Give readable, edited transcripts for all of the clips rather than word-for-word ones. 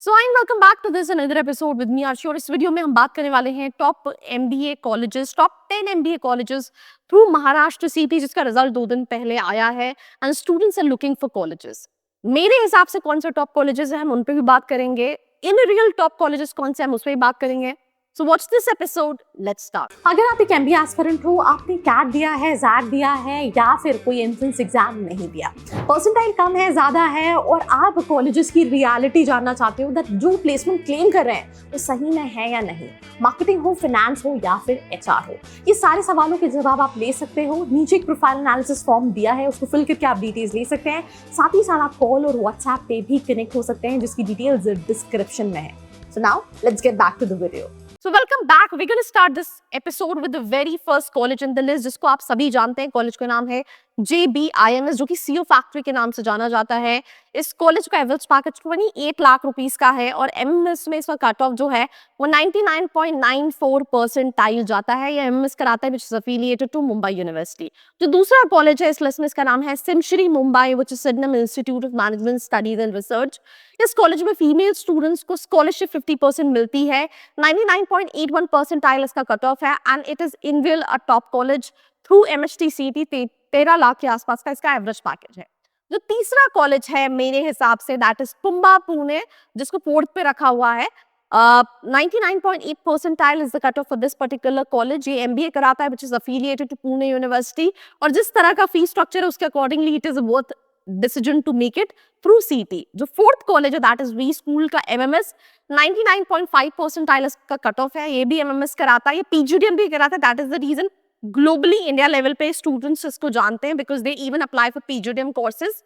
So I welcome back to this another episode with me Aarshi. और इस video में हम बात करने वाले हैं top MBA colleges, top 10 MBA colleges through Maharashtra CET, जिसका रिजल्ट 2 दिन पहले आया है and students are looking for colleges. मेरे हिसाब से कौन से टॉप कॉलेजेस हैं हम उन पे भी बात करेंगे, इन रियल टॉप कॉलेजेस कौन से हम उस पर भी बात करेंगे। So watch this episode. Let's start. अगर आप एक एमबीए एस्पिरेंट हो, आपने कैट दिया है, जैट दिया है या फिर कोई एंट्रेंस एग्जाम नहीं दिया, परसेंटाइल कम है, ज्यादा है और आप कॉलेजेस की रियलिटी जानना चाहते हो दैट जो प्लेसमेंट क्लेम कर रहे हैं वो सही में है या नहीं, मार्केटिंग हो, फाइनेंस हो या फिर एचआर हो, ये सारे सवालों के जवाब आप ले सकते हो। नीचे एक प्रोफाइल एनालिसिस फॉर्म दिया है, उसको फिल करके आप डिटेल्स ले सकते हैं। साथ ही साथ आप कॉल और व्हाट्सएप पे भी कनेक्ट हो सकते हैं, जिसकी डिटेल्स डिस्क्रिप्शन में है। So now let's get back to the video. So welcome back. We're going to start this episode with the very first college in the list, जिसको आप सभी जानते हैं। कॉलेज का नाम है JBIMS, जो कि CO फैक्ट्री के नाम से जाना जाता है। इस कॉलेज का एवरेज पैकेज 28 लाख रुपीस का है और MMS में इसका कट ऑफ जो है वो 99.94 परसेंटाइल जाता है। ये MMS कराता है, which is affiliated to Mumbai university. जो दूसरा कॉलेज है इस लिस्ट में, इसका नाम है SIMSREE Mumbai, which is Sydenham Institute of Management Studies and Research. इस कॉलेज में फीमेल स्टूडेंट्स को स्कॉलरशिप 50% मिलती है। 99.81 परसेंटाइल इसका कट ऑफ है and it is in real a top college through MHTCT। 13 lakh के आसपास का इसका एवरेज पैकेज है। जो तीसरा कॉलेज है मेरे हिसाब से दैट इज पुंबा पुणे, जिसको फोर्थ पे रखा हुआ है। 99.8 percentile is the cut off for this particular college. ये MBA कराता है, which is affiliated to Pune university. और जिस तरह का फी स्ट्रक्चर है उसके accordingly it is worth decision to make it through CET. जो फोर्थ कॉलेज है दैट इज वी स्कूल का MMS, 99.5 परसेंटाइल का कट ऑफ है। ये भी MMS कराता है, ये PGDM भी कराता है। That is the reason globally India level पे स्टूडेंट्स इसको जानते हैं, because they even apply for PGDM courses.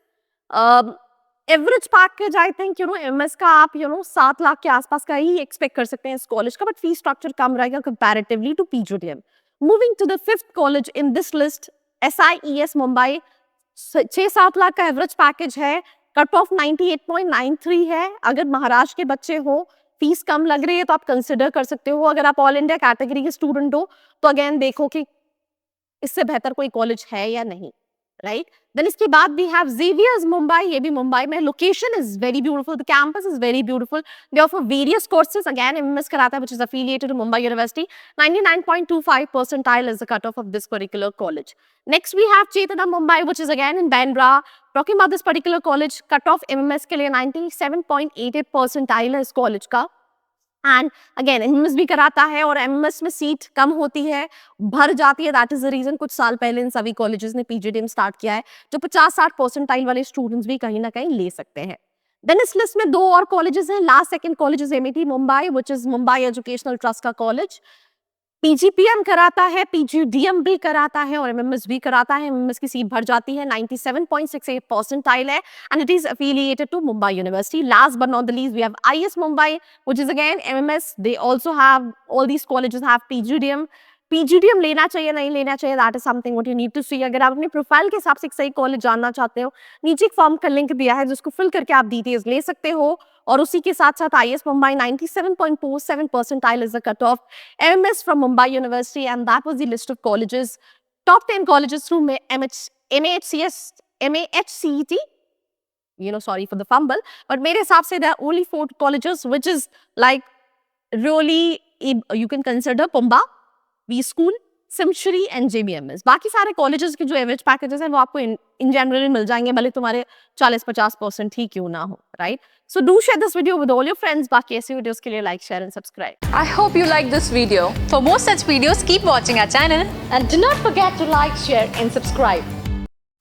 Average package I think MS का आप 7 लाख के आसपास का ही एक्सपेक्ट कर सकते हैं इस कॉलेज का, बट फी स्ट्रक्चर कम रहेगा comparatively to PGDM। Moving to the fifth college in this list, SIES Mumbai, 6-7 lakh का एवरेज पैकेज है, कट ऑफ 98.93 है। अगर महाराष्ट्र के बच्चे हो, फीस कम लग रही है तो आप कंसिडर कर सकते हो। अगर आप ऑल इंडिया कैटेगरी के स्टूडेंट हो तो अगेन देखो कि इससे बेहतर कोई कॉलेज है या नहीं, राइट। देन इसके बाद वी हैव Xavier's मुंबई, ये भी मुंबई में। Location is very beautiful, the campus is very beautiful, they offer various courses. Again MMS कराता है, which is affiliated to Mumbai university. 99.25 percentile is the cutoff of this particular college. Next we have Chaitanya Mumbai, which is again in Bandra. Talking about this particular college, cutoff MMS के लिए 97.88 percentile है इस college का। And again MMS भी कराता है और MMS में सीट कम होती है, भर जाती है। दैट इज द रीजन कुछ साल पहले इन सभी कॉलेजेस ने PGDM स्टार्ट किया है, जो 50-60 परसेंटाइल वाले स्टूडेंट्स भी कहीं ना कहीं ले सकते हैं। देन इस लिस्ट में 2 और कॉलेजेस हैं। Last second college is MET Mumbai, which is Mumbai educational trust का कॉलेज। PGPM कराता है, PGDM भी कराता है और MMS भी कराता है। MMS की सीट भर जाती है, 97.68 परसेंटाइल है and it is affiliated to Mumbai university. Last but not the least we have IS Mumbai, which is again MMS. They also have, all these colleges have PGDM. PGDM लेना चाहिए नहीं लेना चाहिए, that is something what you need to see. अगर आप अपने profile के हिसाब से एक सही कॉलेज जानना चाहते हो, नीचे एक फॉर्म का लिंक दिया है जिसको फिल करके आप डिटेल्स ले सकते हो। और उसी के साथ साथ IS Mumbai 97.47 percentile is the cutoff, MMS from Mumbai University, and that was the list of colleges, top 10 colleges through MHCET. Sorry for the fumble, but मेरे हिसाब से there are only 4 colleges which is like really you can consider Pumba, V School, SIMSREE and JBMS। बाकी सारे colleges के जो average packages हैं वो आपको इन जनरल मिल जाएंगे, भले तुम्हारे 40-50% ही क्यों ना हो, right. So do share this video with all your friends. बाकी ऐसे वीडियोस के लिए like, share and subscribe. I hope you like this video. For more such videos, keep watching our channel. And do not forget to like, share and subscribe.